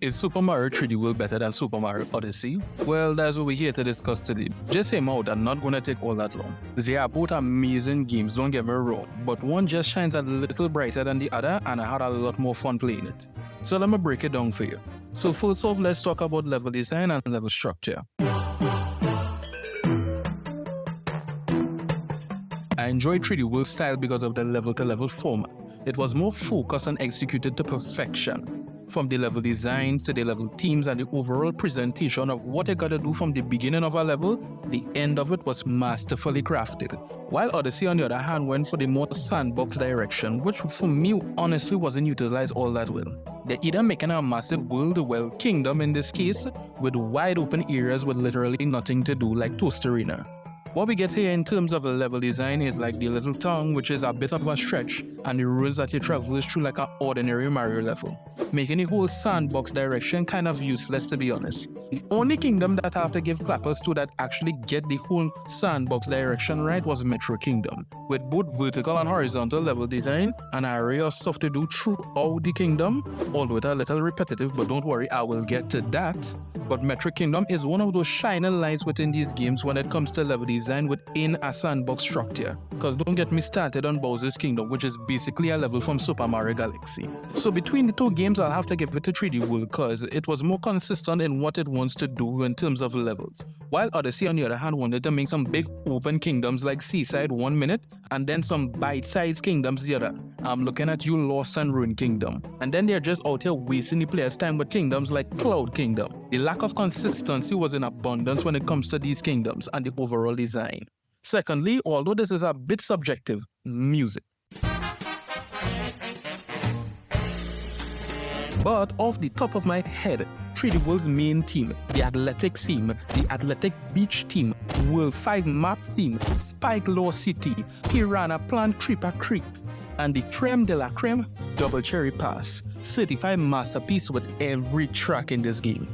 Is Super Mario 3D World better than Super Mario Odyssey? Well, that's what we're here to discuss today. Just hear me out, I'm not gonna take all that long. They are both amazing games, don't get me wrong, but one just shines a little brighter than the other and I had a lot more fun playing it. So let me break it down for you. So first off, let's talk about level design and level structure. I enjoyed 3D World style because of the level-to-level format. It was more focused and executed to perfection. From the level design to the level themes and the overall presentation of what you gotta do from the beginning of a level, the end of it was masterfully crafted. While Odyssey on the other hand went for the more sandbox direction, which for me honestly wasn't utilized all that well. They're either making a massive world, well kingdom in this case, with wide open areas with literally nothing to do like Toast Arena. What we get here in terms of a level design is like the little town, which is a bit of a stretch, and the ruins that you traverse through like an ordinary Mario level, making the whole sandbox direction kind of useless to be honest. The only kingdom that I have to give clappers to that actually get the whole sandbox direction right was Metro Kingdom, with both vertical and horizontal level design, and an array of stuff to do throughout the kingdom, although it's a little repetitive, but don't worry, I will get to that. But Metro Kingdom is one of those shining lights within these games when it comes to level design within a sandbox structure. Cause don't get me started on Bowser's Kingdom, which is basically a level from Super Mario Galaxy. So between the two games, I'll have to give it to 3D World cause it was more consistent in what it wants to do in terms of levels. While Odyssey on the other hand wanted to make some big open kingdoms like Seaside 1 minute, and then some bite-sized kingdoms the other. I'm looking at you Lost and Ruined Kingdom. And then they're just out here wasting the player's time with kingdoms like Cloud Kingdom. The lack of consistency was in abundance when it comes to these kingdoms and the overall design. Secondly, although this is a bit subjective, music. But off the top of my head, 3D World's main theme, the athletic theme, the athletic beach theme, World 5 map theme, Spike Law City, Piranha Plant Creeper Creek, and the creme de la creme, Double Cherry Pass, certified masterpiece with every track in this game.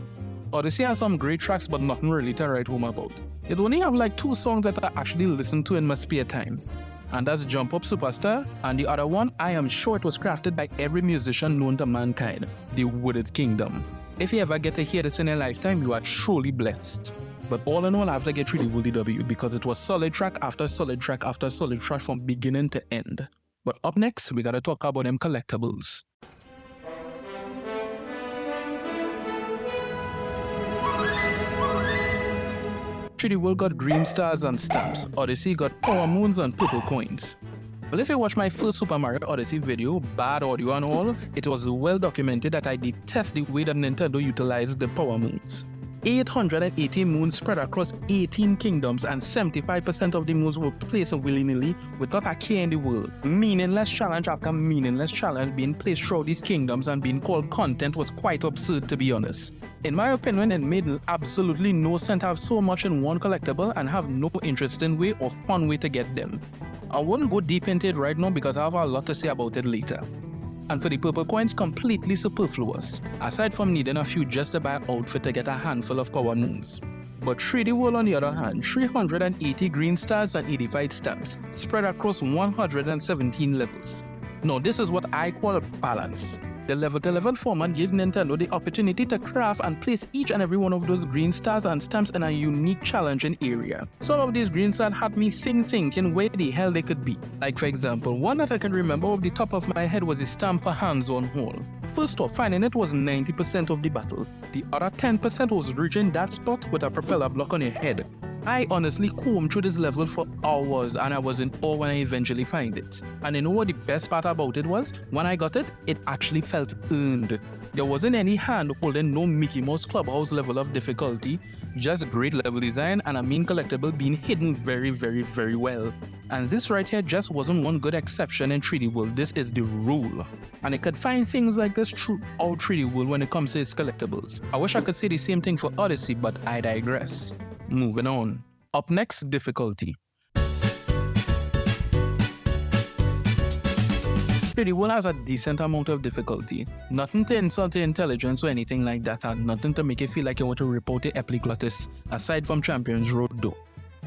Odyssey has some great tracks but nothing really to write home about. It only have like 2 songs that I actually listen to in my spare time. And that's Jump Up Superstar, and the other one, I am sure it was crafted by every musician known to mankind, the Wooded Kingdom. If you ever get to hear this in your lifetime, you are truly blessed. But all in all, I have to get 3D World the W because it was solid track after solid track after solid track from beginning to end. But up next, we gotta talk about them collectibles. 3D World got green stars and stamps, Odyssey got power moons and purple coins. Well, if you watch my first Super Mario Odyssey video, bad audio and all, it was well documented that I detest the way that Nintendo utilized the power moons. 880 moons spread across 18 kingdoms and 75% of the moons were placed willy-nilly without a care in the world. Meaningless challenge after meaningless challenge being placed throughout these kingdoms and being called content was quite absurd to be honest. In my opinion, it made absolutely no sense to have so much in one collectible and have no interesting way or fun way to get them. I won't go deep into it right now because I have a lot to say about it later. And for the purple coins, completely superfluous, aside from needing a few just to buy an outfit to get a handful of power moons. But 3D World on the other hand, 380 green stars and 85 stamps, spread across 117 levels. Now this is what I call balance. The level-to-level format gave Nintendo the opportunity to craft and place each and every one of those green stars and stamps in a unique challenging area. Some of these green stars had me thinking where the hell they could be. Like for example, one that I can remember off the top of my head was the stamp for hands-on hole. First off, finding it was 90% of the battle. The other 10% was reaching that spot with a propeller block on your head. I honestly combed through this level for hours and I was in awe when I eventually find it. And you know what the best part about it was? When I got it, it actually felt earned. There wasn't any hand holding, no Mickey Mouse Clubhouse level of difficulty, just great level design and a main collectible being hidden very well. And this right here just wasn't one good exception in 3D World, this is the rule. And it could find things like this throughout 3D World when it comes to its collectibles. I wish I could say the same thing for Odyssey, but I digress. Moving on. Up next, difficulty. 3D World has a decent amount of difficulty. Nothing to insult your intelligence or anything like that, and nothing to make you feel like you want to rip out the epiglottis, aside from Champions Road though.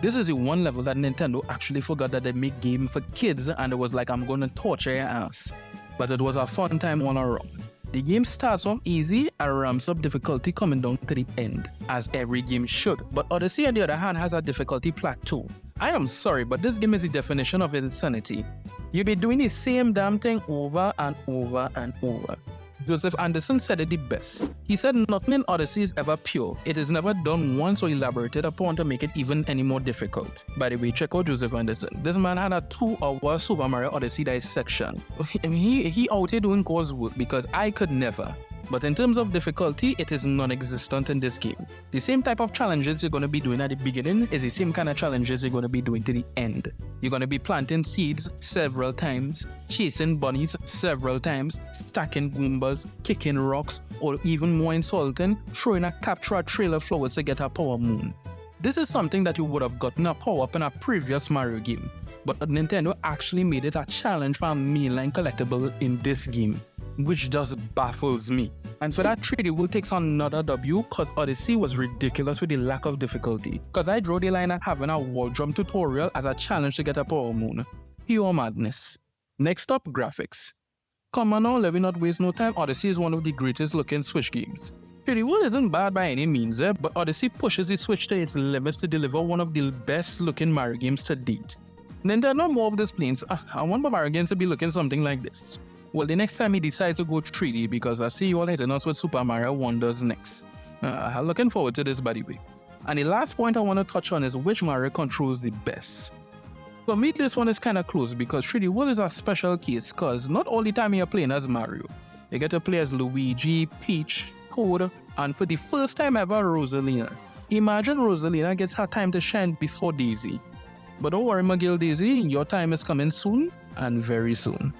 This is the one level that Nintendo actually forgot that they make game for kids and it was like, I'm gonna torture your ass. But it was a fun time all around. The game starts off easy and ramps up difficulty coming down to the end, as every game should. But Odyssey on the other hand has a difficulty plateau. I am sorry, but this game is the definition of insanity. You'll be doing the same damn thing over and over and over. Joseph Anderson said it the best. He said nothing in Odyssey is ever pure. It is never done once or elaborated upon to make it even any more difficult. By the way, check out Joseph Anderson. This man had a 2-hour Super Mario Odyssey dissection. He out here doing coursework because I could never. But in terms of difficulty, it is non-existent in this game. The same type of challenges you're going to be doing at the beginning is the same kind of challenges you're going to be doing to the end. You're going to be planting seeds several times, chasing bunnies several times, stacking Goombas, kicking rocks, or even more insulting, throwing a capture a trail of flowers to get a power moon. This is something that you would have gotten a power-up in a previous Mario game, but Nintendo actually made it a challenge for a mainline collectible in this game, which just baffles me. And for that 3D World takes another W cause Odyssey was ridiculous with the lack of difficulty. Cause I draw the line at having a wall jump tutorial as a challenge to get a power moon. Pure madness. Next up, graphics. Come on now, let me not waste no time. Odyssey is one of the greatest looking Switch games. 3D World isn't bad by any means, but Odyssey pushes the Switch to its limits to deliver one of the best looking Mario games to date. Nintendo moved this planes. I want my Mario games to be looking something like this. Well, the next time he decides to go 3D, because I see you all hitting us with Super Mario Wonders next. I'm looking forward to this, by the way. And the last point I want to touch on is which Mario controls the best. For me, this one is kind of close because 3D World is a special case because not all the time you're playing as Mario. You get to play as Luigi, Peach, Toad, and for the first time ever, Rosalina. Imagine Rosalina gets her time to shine before Daisy. But don't worry, McGill Daisy, your time is coming soon and very soon.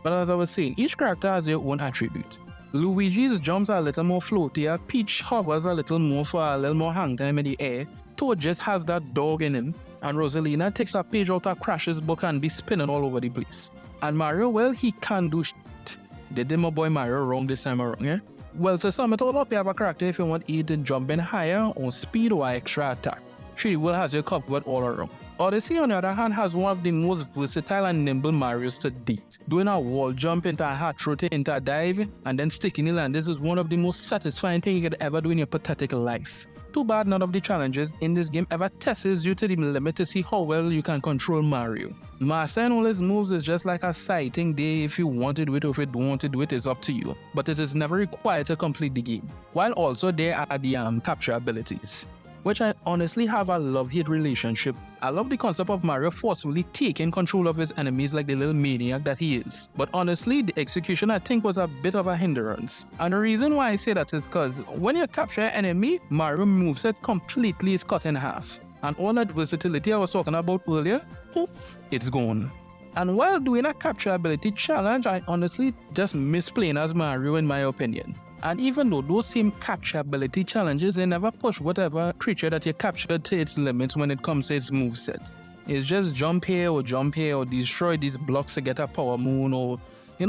But as I was saying, each character has their own attribute. Luigi's jumps are a little more floatier, Peach hovers a little more for a little more hang time in the air, Toad just has that dog in him, and Rosalina takes a page out of Crash's book and be spinning all over the place. And Mario, well, he can't do shit. They did my boy Mario wrong this time around, yeah? Well, to sum it all up, you have a character if you want either jumping higher or speed or extra attack. 3D World has you covered all around. Odyssey, on the other hand, has one of the most versatile and nimble Marios to date. Doing a wall jump into a hat throw into a dive, and then sticking the land, this is one of the most satisfying things you could ever do in your pathetic life. Too bad none of the challenges in this game ever tests you to the limit to see how well you can control Mario. Mastering all his moves is just like a sighting day. If you want to do it or if you don't want to do it, it's up to you. But it is never required to complete the game. While also there are the capture abilities, which I honestly have a love-hate relationship. I love the concept of Mario forcefully taking control of his enemies like the little maniac that he is. But honestly, the execution I think was a bit of a hindrance. And the reason why I say that is because when you capture an enemy, Mario moveset completely is cut in half. And all that versatility I was talking about earlier, poof, it's gone. And while doing a capture ability challenge, I honestly just miss playing as Mario in my opinion. And even though those same capture ability challenges, they never push whatever creature that you captured to its limits when it comes to its moveset. It's just jump here or destroy these blocks to get a power moon or,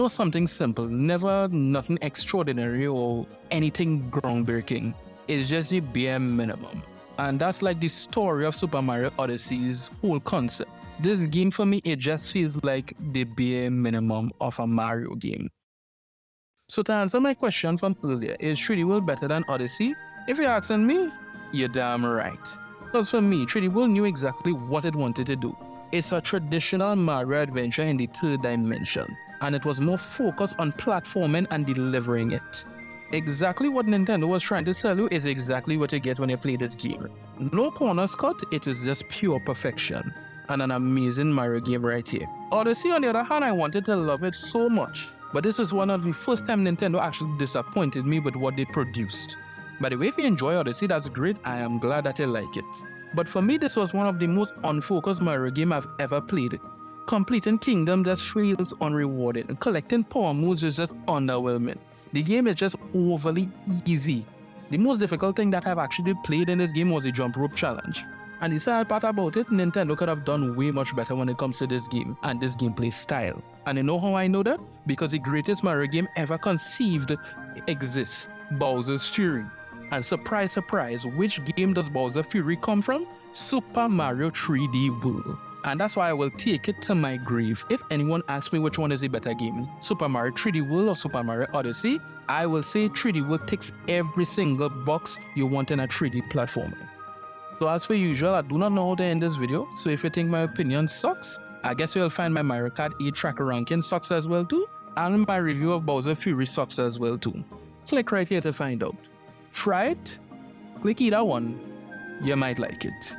something simple. Never nothing extraordinary or anything groundbreaking. It's just the bare minimum. And that's like the story of Super Mario Odyssey's whole concept. This game for me, it just feels like the bare minimum of a Mario game. So to answer my question from earlier, is 3D World better than Odyssey? If you're asking me, you're damn right. Because for me, 3D World knew exactly what it wanted to do. It's a traditional Mario adventure in the third dimension, and it was more focused on platforming and delivering it. Exactly what Nintendo was trying to sell you is exactly what you get when you play this game. No corners cut, it is just pure perfection. And an amazing Mario game right here. Odyssey, on the other hand, I wanted to love it so much. But this is one of the first time Nintendo actually disappointed me with what they produced. By the way, if you enjoy Odyssey, that's great. I am glad that you like it. But for me, this was one of the most unfocused Mario games I've ever played. Completing Kingdom just feels unrewarded, and collecting power moves is just underwhelming. The game is just overly easy. The most difficult thing that I've actually played in this game was the jump rope challenge. And the sad part about it, Nintendo could have done way much better when it comes to this game and this gameplay style. And you know how I know that? Because the greatest Mario game ever conceived exists, Bowser's Fury. And surprise, surprise, which game does Bowser's Fury come from? Super Mario 3D World. And that's why I will take it to my grave. If anyone asks me which one is a better game, Super Mario 3D World or Super Mario Odyssey, I will say 3D World ticks every single box you want in a 3D platformer. So as per usual, I do not know how to end this video, so if you think my opinion sucks, I guess you'll find my Mario Kart 8 tracker ranking sucks as well too, and my review of Bowser Fury sucks as well too. Click right here to find out. Try it, click either one, you might like it.